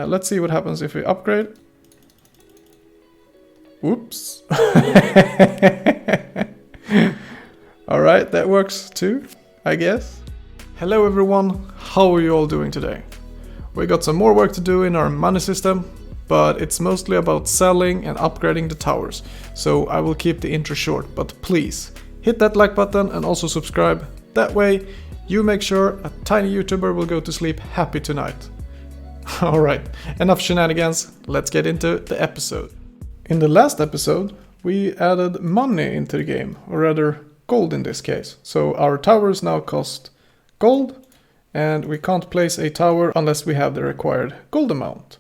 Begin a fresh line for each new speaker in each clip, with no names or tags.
Let's see what happens if we upgrade. Whoops. Alright, that works too, I guess. Hello everyone, how are you all doing today? We got some more work to do in our money system, but it's mostly about selling and upgrading the towers. So I will keep the intro short, but please hit that like button and also subscribe. That way you make sure a tiny YouTuber will go to sleep happy tonight. Alright, enough shenanigans, let's get into the episode. In the last episode, we added money into the game, or rather gold in this case. So our towers now cost gold, and we can't place a tower unless we have the required gold amount.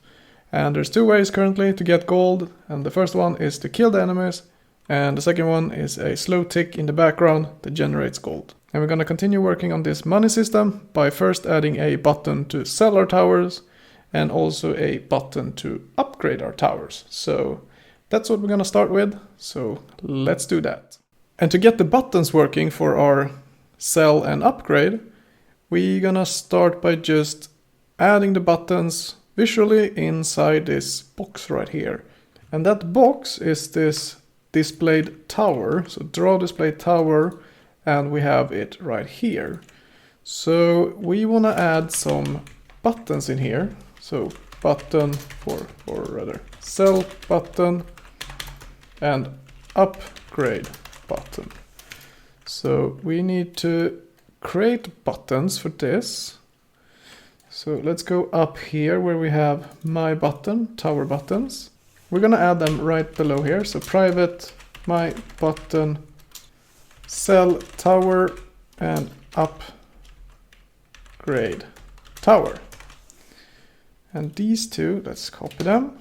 And there's two ways currently to get gold, and the first one is to kill the enemies, and the second one is a slow tick in the background that generates gold. And we're gonna continue working on this money system by first adding a button to sell our towers, and also a button to upgrade our towers. So that's what we're gonna start with, so let's do that. And to get the buttons working for our sell and upgrade, we're gonna start by just adding the buttons visually inside this box right here. And that box is this displayed tower, so draw displayed tower, and we have it right here. So we wanna add some buttons in here. So button or rather sell button and upgrade button. So we need to create buttons for this. So let's go up here where we have my button, tower buttons. We're gonna add them right below here. So private my button sell tower and upgrade tower. And these two, let's copy them.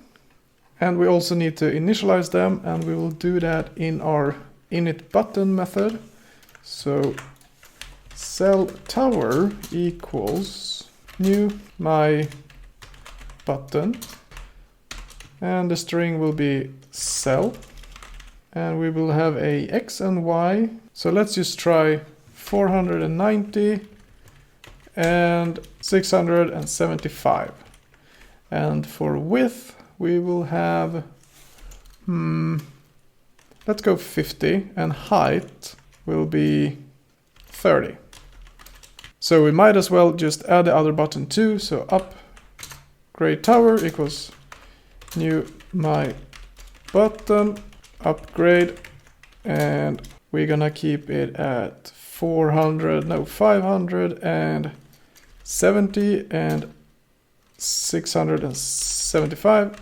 And we also need to initialize them, and we will do that in our init button method. So sell tower equals new my button, and the string will be sell, and we will have a x and y. So let's just try 490 and 675. And for width, we will have, let's go 50, and height will be 30. So we might as well just add the other button too. So upgrade tower equals new my button upgrade, and we're gonna keep it at 570 and 675,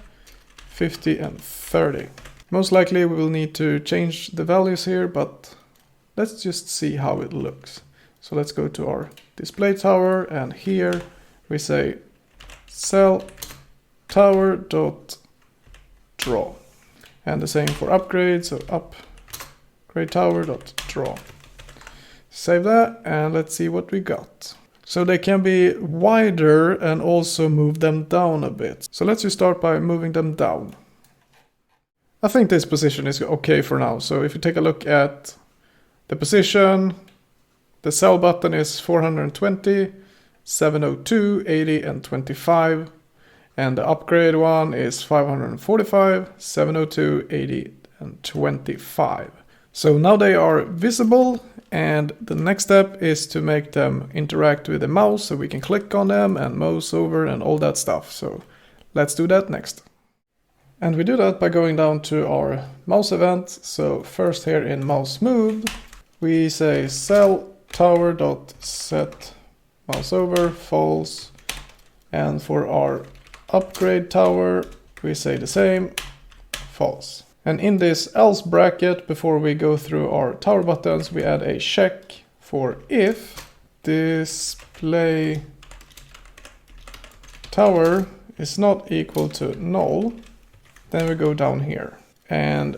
50 and 30. Most likely we will need to change the values here, but let's just see how it looks. So let's go to our display tower, and here we say sell tower dot draw, and the same for upgrade. So upgrade tower dot draw. Save that, and let's see what we got. So they can be wider and also move them down a bit. So let's just start by moving them down. I think this position is okay for now. So if you take a look at the position, the sell button is 420, 702, 80 and 25. And the upgrade one is 545, 702, 80 and 25. So now they are visible, and the next step is to make them interact with the mouse so we can click on them and mouseOver and all that stuff. So let's do that next. And we do that by going down to our mouse event. So first here in mouse moved, we say sell tower dot set mouseOver false, and for our upgrade tower we say the same, false. And in this else bracket, before we go through our tower buttons, we add a check for if display tower is not equal to null. Then we go down here. And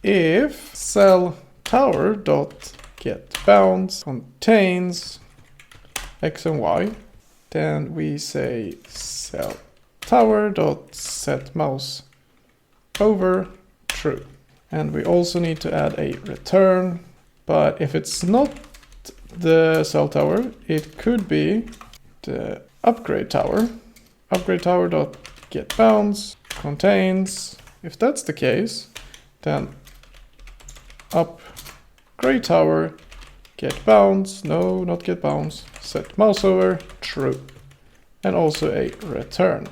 if sell tower dot get bounds contains x and y, then we say sell tower dot set mouse over true. And we also need to add a return, but if it's not the cell tower, it could be the upgrade tower. Upgrade tower dot get bounds contains, if that's the case, then upgrade tower get bounds, no, not get bounds, set mouseOver true, and also a return.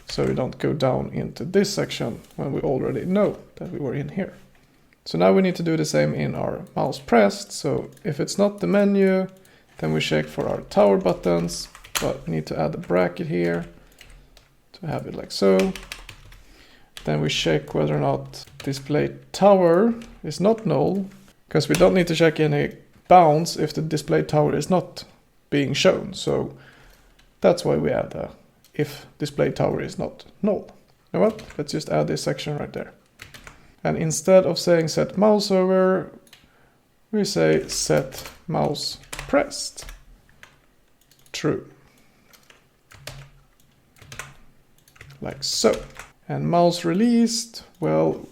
So we don't go down into this section when we already know that we were in here. So now we need to do the same in our mouse pressed. So if it's not the menu, then we check for our tower buttons, but we need to add a bracket here to have it like so. Then we check whether or not display tower is not null, because we don't need to check any bounds if the display tower is not being shown. So that's why we add a if display tower is not null. You know what? Let's just add this section right there. And instead of saying set mouseOver, we say set mouse pressed true. Like so. And mouse released, well,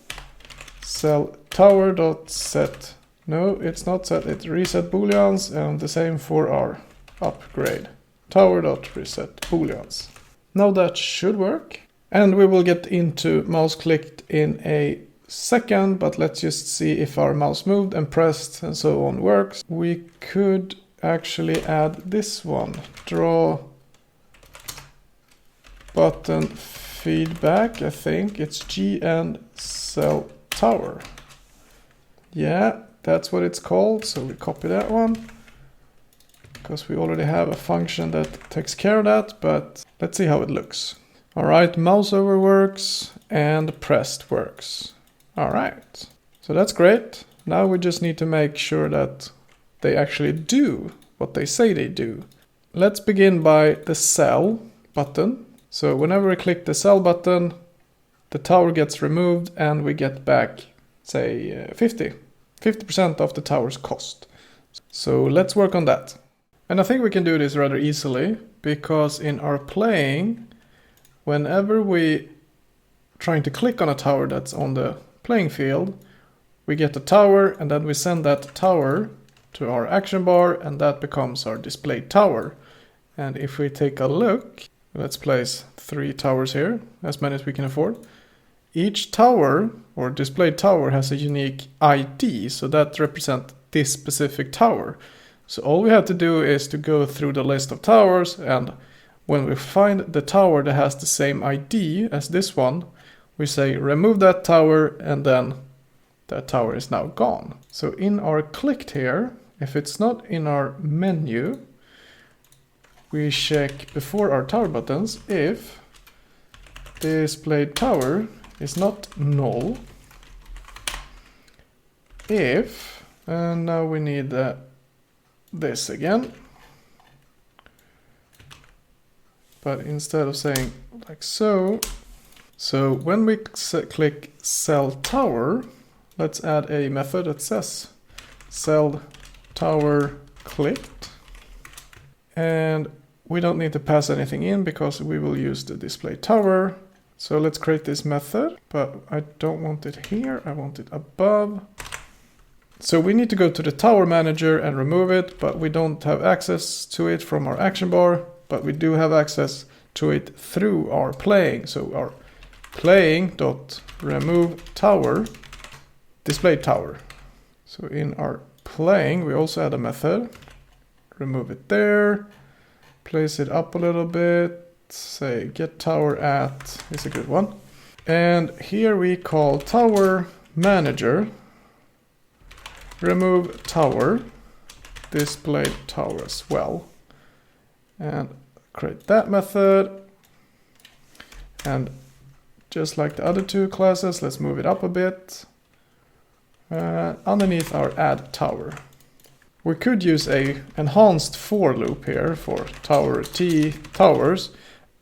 cell tower.set. No, it's not set, it's reset booleans, and the same for our upgrade. Tower.reset booleans. Now that should work. And we will get into mouse clicked in a second, but let's just see if our mouse moved and pressed and so on works. We could actually add this one, draw button feedback. I think it's G and cell tower. Yeah, that's what it's called. So we copy that one because we already have a function that takes care of that, but let's see how it looks. All right, mouseOver works and pressed works. All right, so that's great. Now we just need to make sure that they actually do what they say they do. Let's begin by the cell button. So whenever we click the cell button, the tower gets removed and we get back, say, 50% of the tower's cost. So let's work on that. And I think we can do this rather easily, because in our playing, whenever we trying to click on a tower that's on the playing field, we get a tower and then we send that tower to our action bar and that becomes our display tower. And if we take a look, let's place 3 towers here, as many as we can afford. Each tower or display tower has a unique ID, so that represents this specific tower. So all we have to do is to go through the list of towers, and when we find the tower that has the same ID as this one, we say remove that tower, and then that tower is now gone. So in our clicked here, if it's not in our menu, we check before our tower buttons if displayed tower is not null. If, and now we need this again. But instead of saying like so, so when we click cell tower, let's add a method that says cell tower clicked. And we don't need to pass anything in because we will use the display tower. So let's create this method, but I don't want it here, I want it above. So we need to go to the tower manager and remove it, but we don't have access to it from our action bar, but we do have access to it through our playing. So our playing.remove tower, display tower. So in our playing, we also add a method, remove it there, place it up a little bit, say get tower at is a good one. And here we call tower manager, remove tower, display tower as well. And create that method. And just like the other 2 classes, let's move it up a bit. Underneath our add tower. We could use a enhanced for loop here for tower T towers,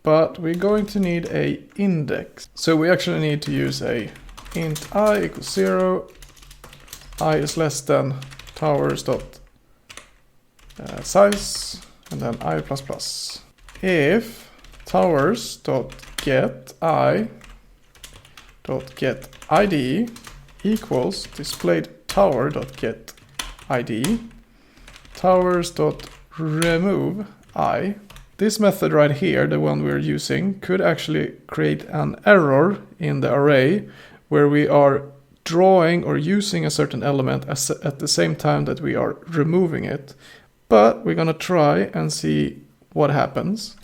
but we're going to need a index. So we actually need to use a int I equals 0, I is less than towers dot size, and then I plus plus. If towers dot get I dot get ID equals displayed tower dot get ID, towers dot remove I, this method right here, the one we're using, could actually create an error in the array where we are drawing or using a certain element at the same time that we are removing it. But we're gonna try and see what happens.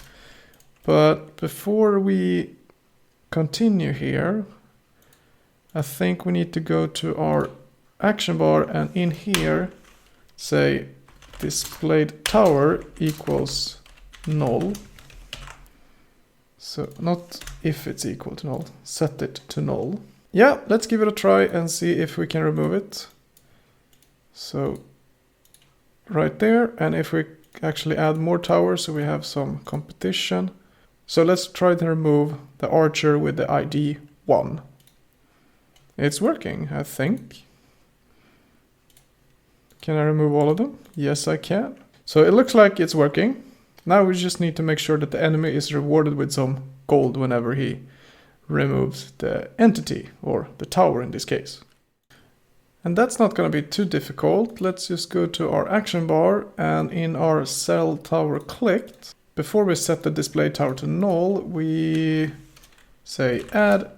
But before we continue here, I think we need to go to our action bar and in here say displayed tower equals null. So not if it's equal to null, set it to null. Yeah, let's give it a try and see if we can remove it. So right there, and if we actually add more towers so we have some competition. So let's try to remove the archer with the ID 1. It's working, I think. Can I remove all of them? Yes, I can. So it looks like it's working. Now we just need to make sure that the enemy is rewarded with some gold whenever he removes the entity, or the tower in this case. And that's not going to be too difficult. Let's just go to our action bar and in our cell tower clicked, before we set the display tower to null, we say add,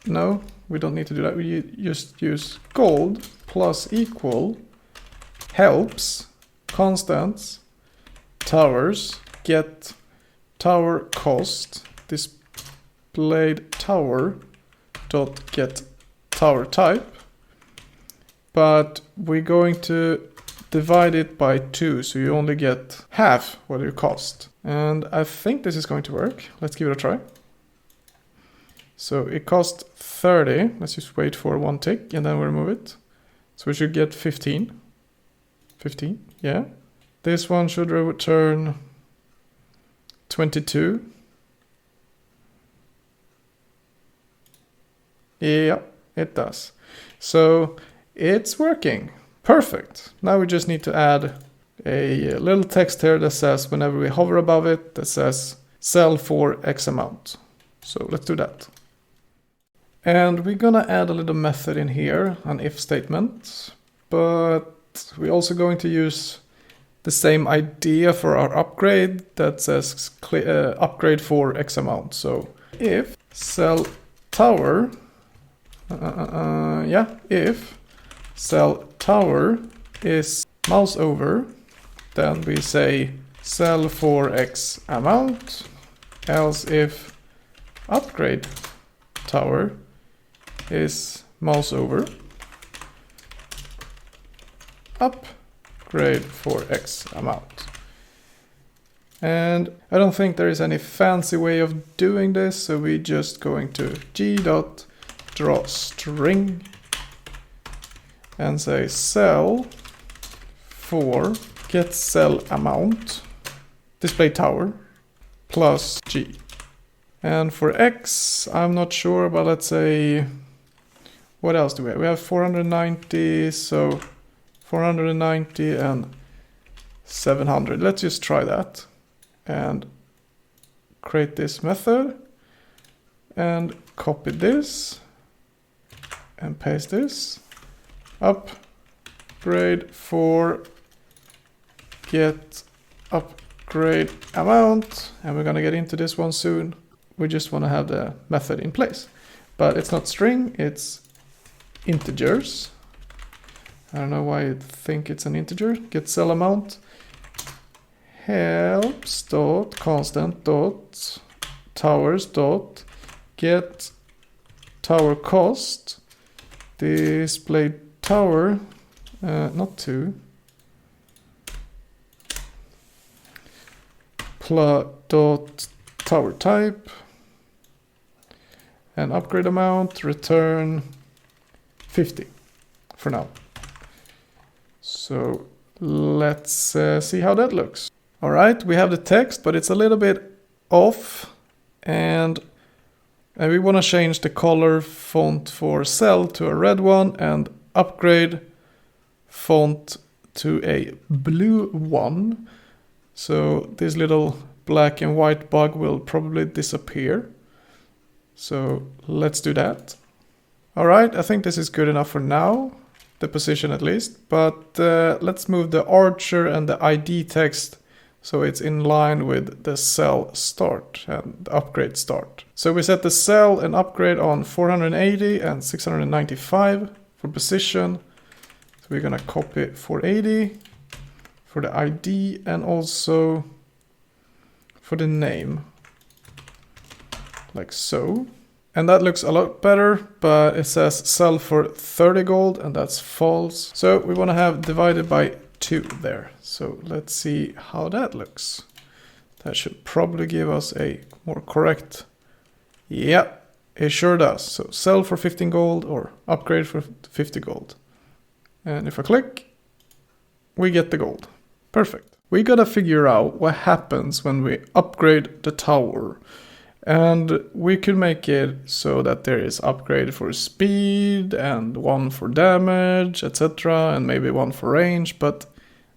no, we don't need to do that. We just use gold plus equal helps constants towers get tower cost displayed tower dot get tower type, but we're going to divide it by 2, so you only get half what it cost. And I think this is going to work. Let's give it a try. So it cost 30. Let's just wait for one tick and then we remove it. So we should get 15. 15, yeah. This one should return 22. Yeah, it does. So it's working. Perfect. Now we just need to add a little text here that says whenever we hover above it, that says sell for X amount. So let's do that. And we're gonna add a little method in here, an if statement, but we're also going to use the same idea for our upgrade that says upgrade for X amount. So if sell tower, if sell tower is mouseover, then we say sell for X amount, else if upgrade tower is mouseover, upgrade for X amount. And I don't think there is any fancy way of doing this, so we're just going to g.drawString and say sell for get cell amount display tower plus g. And for X, I'm not sure, but let's say, what else do we have? We have 490, so 490 and 700. Let's just try that and create this method and copy this and paste this. Upgrade for get upgrade amount, and we're gonna get into this one soon. We just want to have the method in place, but it's not string, it's integers. I don't know why you think it's an integer. Get cell amount helps dot constant dot towers dot get tower cost display tower not 2 plus dot tower type and upgrade amount return 50 for now. So let's see how that looks. All right, we have the text, but it's a little bit off, and we want to change the color font for cell to a red one and upgrade font to a blue one. So this little black and white bug will probably disappear. So let's do that. All right, I think this is good enough for now, the position at least, but let's move the archer and the ID text So it's in line with the cell start and the upgrade start. So we set the cell and upgrade on 480 and 695 for position. So we're gonna copy 480 for the ID and also for the name, like so. And that looks a lot better, but it says sell for 30 gold and that's false. So we want to have divided by 2 there. So let's see how that looks. That should probably give us a more correct. Yeah, it sure does. So sell for 15 gold or upgrade for 50 gold. And if I click, we get the gold. Perfect. We gotta figure out what happens when we upgrade the tower. And we could make it so that there is upgrade for speed and one for damage, etc. and maybe one for range, but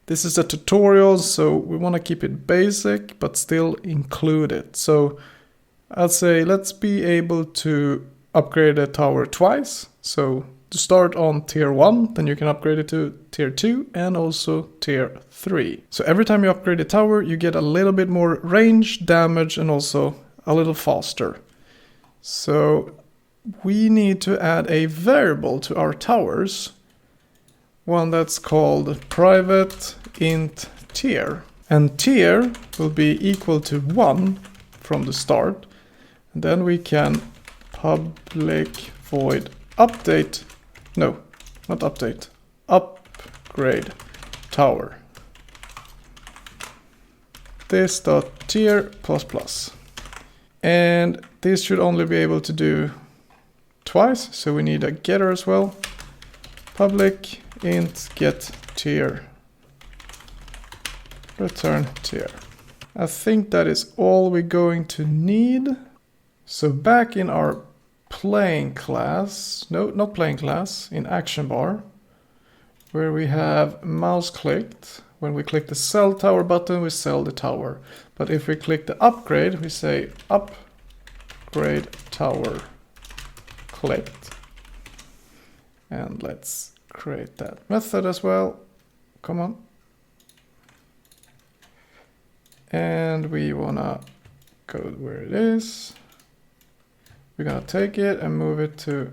this is a tutorial, so we want to keep it basic but still include it. So I'll say let's be able to upgrade a tower twice. So to start on tier 1, then you can upgrade it to tier 2 and also tier 3. So every time you upgrade a tower, you get a little bit more range, damage, and also a little faster. So we need to add a variable to our towers, one that's called private int tier. And tier will be equal to 1 from the start. And then we can public void update, no, not update, upgrade tower. This dot tier plus plus. And this should only be able to do twice, so we need a getter as well. Public int get tier, return tier. I think that is all we're going to need. So back in our playing class, no, not playing class, in action bar, where we have mouse clicked. When we click the sell tower button, we sell the tower. But if we click the upgrade, we say upgrade tower clicked. And let's create that method as well. Come on. And we wanna go where it is. We're gonna take it and move it to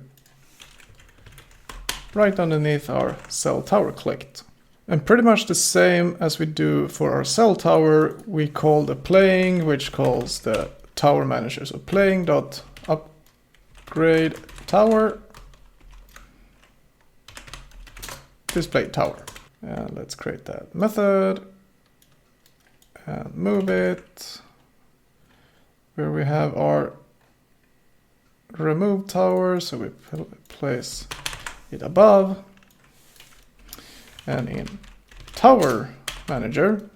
right underneath our cell tower clicked. And pretty much the same as we do for our cell tower, we call the playing, which calls the tower manager. So playing.upgrade tower display tower. And let's create that method and move it where we have our remove tower. So we place it above. And in tower manager,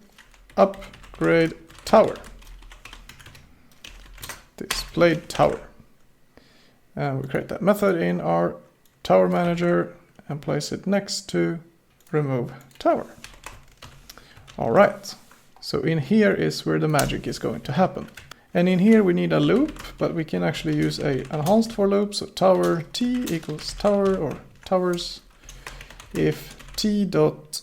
upgrade tower, display tower. And we create that method in our tower manager and place it next to remove tower. All right, so in here is where the magic is going to happen. And in here we need a loop, but we can actually use a enhanced for loop. So tower t equals tower or towers if t dot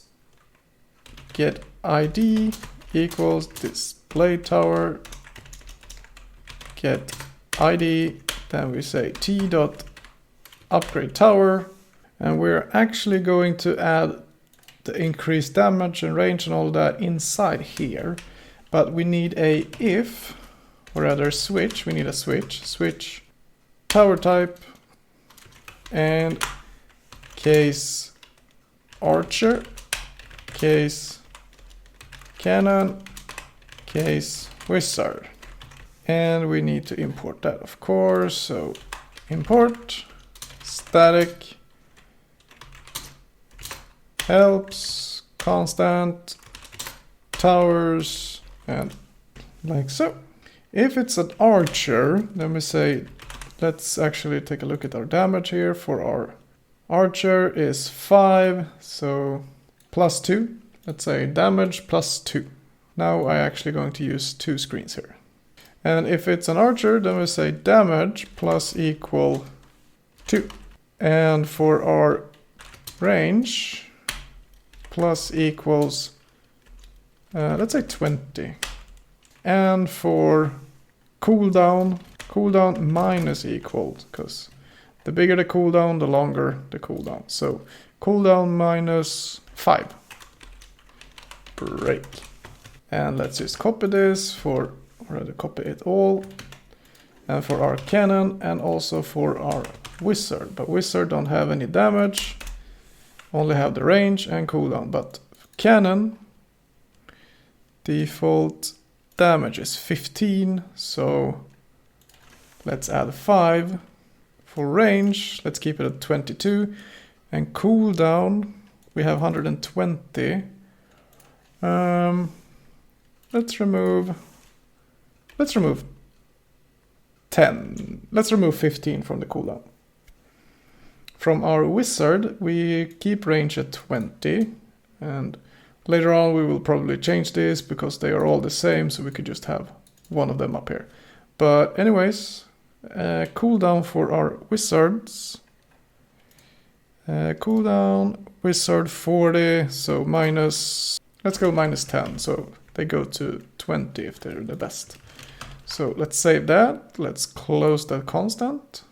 get id equals display tower get id, then we say t dot upgrade tower, and we're actually going to add the increased damage and range and all that inside here, but we need a if, or rather switch, we need a switch tower type and case archer, case cannon, case wizard. And we need to import that, of course. So import static helps constant towers and like so. If it's an archer, then we say, let's actually take a look at our damage here. For our archer is 5, so plus 2. Let's say damage plus 2. Now I'm actually going to use 2 screens here. And if it's an archer, then we say damage plus equal 2. And for our range, plus equals let's say 20. And for cooldown minus equal, because the bigger the cooldown, the longer the cooldown. So cooldown minus 5. Break. And let's just copy this for, already copy it all. And for our cannon and also for our wizard. But wizard don't have any damage, only have the range and cooldown. But cannon, default damage is 15, so let's add 5. For range, let's keep it at 22. And cooldown, we have 120. Let's remove 10. Let's remove 15 from the cooldown. From our wizard, we keep range at 20. And later on, we will probably change this because they are all the same, so we could just have one of them up here. But anyways, cooldown for our wizards. Cooldown, wizard 40, so minus, let's go minus 10, so they go to 20 if they're the best. So let's save that, let's close that constant.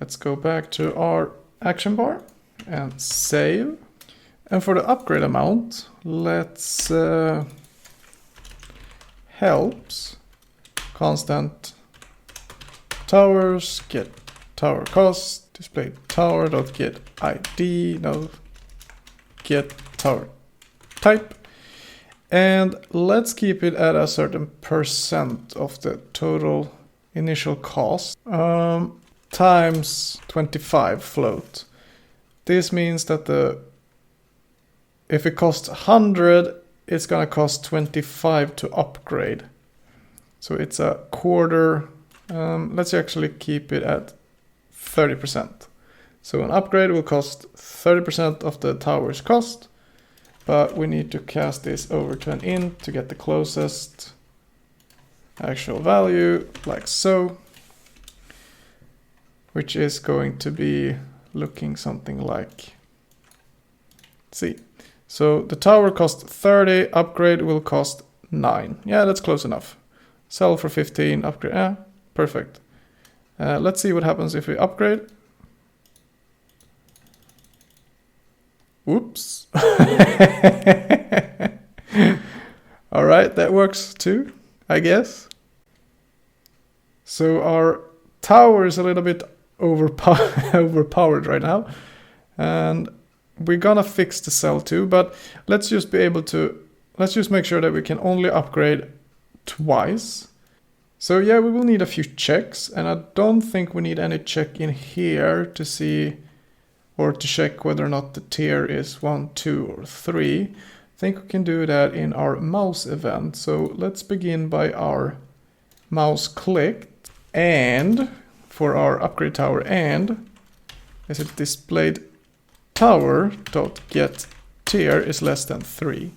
Let's go back to our action bar and save. And for the upgrade amount, let's helps constant towers get tower cost, display tower dot get ID, no, get tower type. And let's keep it at a certain percent of the total initial cost times 25 float. This means that if it costs 100, it's gonna cost 25 to upgrade. So it's a quarter. Let's actually keep it at 30%. So an upgrade will cost 30% of the tower's cost, but we need to cast this over to an int to get the closest actual value, like so, which is going to be looking something like, see. So the tower costs 30, upgrade will cost 9. Yeah, that's close enough. Sell for 15, upgrade, perfect. Let's see what happens if we upgrade. Whoops. All right, that works too, I guess. So our tower is a little bit overpowered right now. And we're gonna fix the cell too, but let's just make sure that we can only upgrade twice. So yeah, we will need a few checks, and I don't think we need any check in here to see or to check whether or not the tier is 1, 2, or 3. I think we can do that in our mouse event. So let's begin by our mouse clicked, and for our upgrade tower, and is it displayed tower dot get tier is less than 3.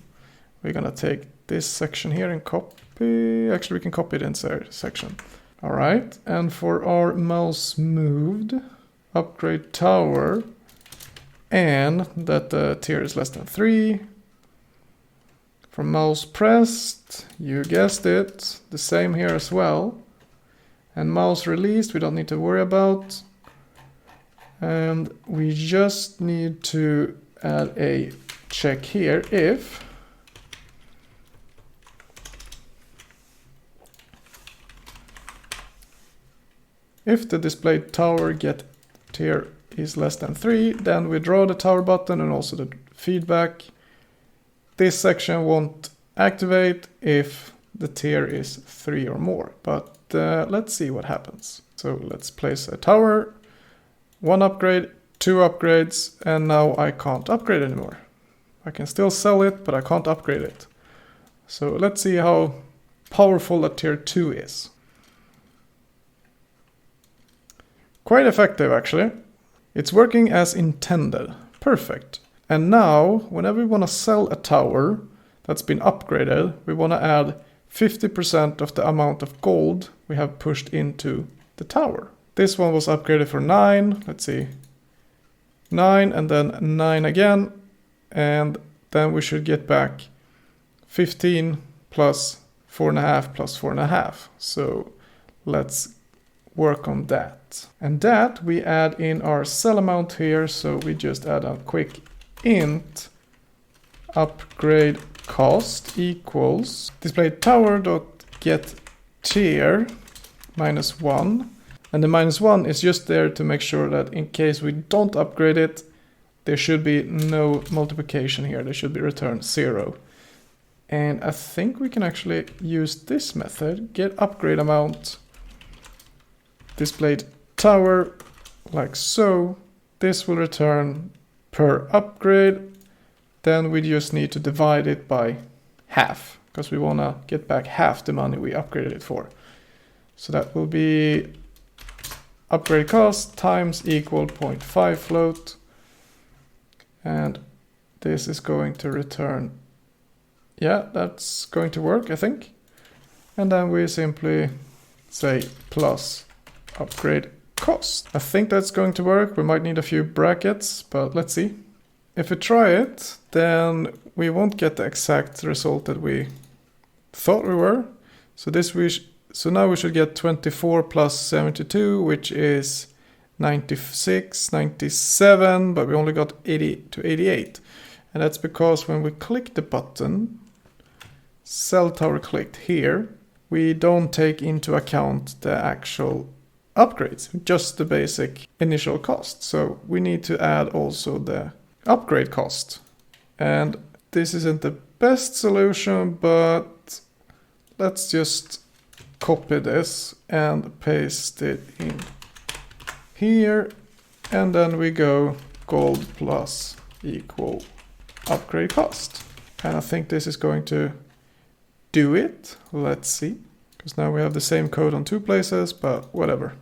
We're gonna take this section here and copy. Actually, we can copy it inside section. All right, and for our mouse moved, upgrade tower, and that the tier is less than 3. For mouse pressed, you guessed it, the same here as well. And mouse released, we don't need to worry about. And we just need to add a check here if the displayed tower get tier is less than 3, then we draw the tower button and also the feedback. This section won't activate if the tier is 3 or more, but let's see what happens. So let's place a tower, 1 upgrade, 2 upgrades, and now I can't upgrade anymore. I can still sell it, but I can't upgrade it. So let's see how powerful a tier 2 is. Quite effective, actually. It's working as intended. Perfect. And now, whenever we want to sell a tower that's been upgraded, we want to add 50% of the amount of gold we have pushed into the tower. This one was upgraded for 9. Let's see. 9 and then 9 again. And then we should get back 15 plus 4.5 plus 4.5. So let's work on that. And that we add in our cell amount here. So we just add a quick int upgrade cost equals display tower dot get tier -1. And the -1 is just there to make sure that in case we don't upgrade it, there should be no multiplication here. There should be return 0. And I think we can actually use this method, get upgrade amount, displayed tower, like so. This will return per upgrade. Then we just need to divide it by half, because we want to get back half the money we upgraded it for. So that will be upgrade cost times equal 0.5 float. And this is going to return, yeah, that's going to work, I think. And then we simply say plus upgrade cost. I think that's going to work. We might need a few brackets, but let's see. If we try it, then we won't get the exact result that we thought we were. So now we should get 24 plus 72, which is 96, 97, but we only got 80 to 88. And that's because when we click the button, cell tower clicked here, we don't take into account the actual upgrades, just the basic initial cost. So we need to add also the upgrade cost. And this isn't the best solution, but let's just copy this and paste it in here. And then we go gold plus equal upgrade cost. And I think this is going to do it. Let's see. Because now we have the same code on two places, but whatever.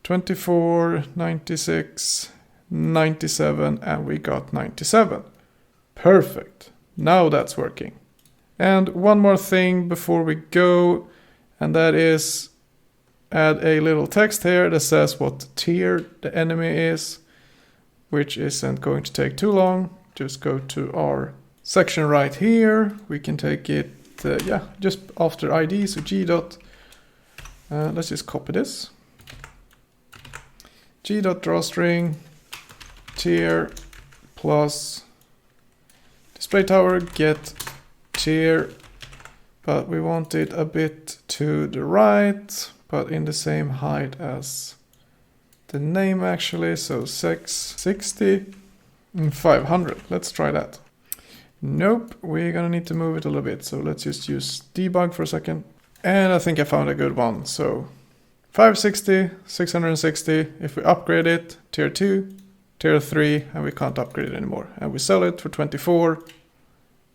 24, 96, 97, and we got 97. Perfect. Now that's working. And one more thing before we go, and that is add a little text here that says what tier the enemy is, which isn't going to take too long. Just go to our section right here. We can take it, just after ID, so g dot. Let's just copy this. G dot drawstring tier plus display tower get tier, but we want it a bit to the right, but in the same height as the name actually, so 660 and 500. Let's try that. Nope, we're gonna need to move it a little bit, so let's just use debug for a second. And I think I found a good one. So 560, 660, if we upgrade it, tier 2, tier 3, and we can't upgrade it anymore. And we sell it for 24,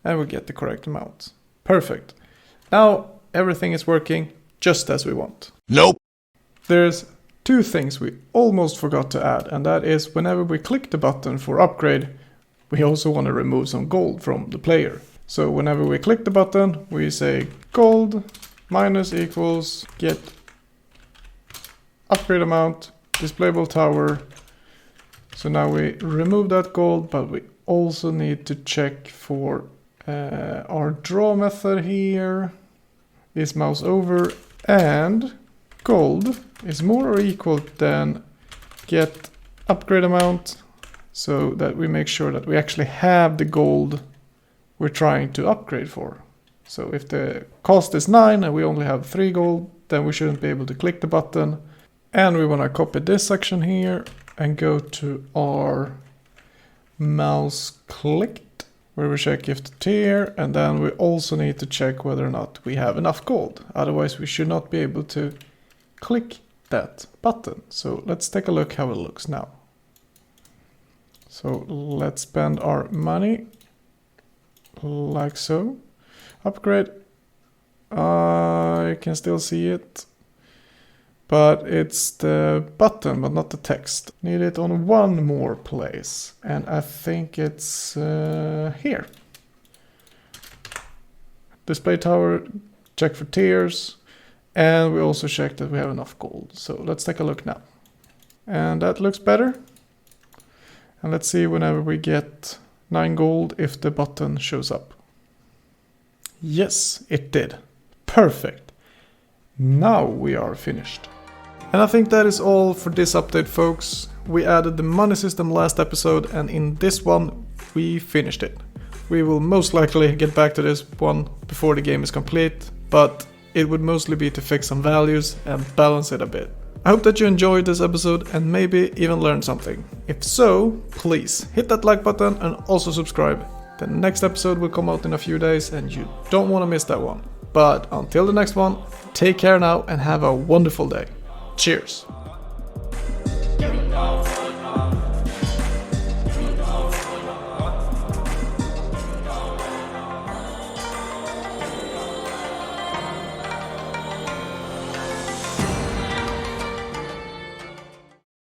and we get the correct amount. Perfect. Now everything is working just as we want.
Nope.
There's two things we almost forgot to add, and that is whenever we click the button for upgrade, we also want to remove some gold from the player. So whenever we click the button, we say gold minus equals get upgrade amount, displayable tower. So now we remove that gold, but we also need to check for our draw method here is mouseOver, and gold is more or equal than get upgrade amount, so that we make sure that we actually have the gold we're trying to upgrade for. So if the cost is 9 and we only have 3 gold, then we shouldn't be able to click the button. And we want to copy this section here and go to our mouse clicked, where we check if the tier, and then we also need to check whether or not we have enough gold. Otherwise we should not be able to click that button. So let's take a look how it looks now. So let's spend our money like so. Upgrade. I can still see it, but it's the button but not the text. Need it on one more place, and I think it's here. Display tower, check for tiers, and we also check that we have enough gold. So let's take a look now. And that looks better. And let's see whenever we get 9 gold if the button shows up. Yes, it did. Perfect. Now we are finished. And I think that is all for this update, folks. We added the money system last episode, and in this one we finished it. We will most likely get back to this one before the game is complete, but it would mostly be to fix some values and balance it a bit. I hope that you enjoyed this episode and maybe even learned something. If so, please hit that like button and also subscribe. The next episode will come out in a few days and you don't want to miss that one. But until the next one, take care now and have a wonderful day. Cheers!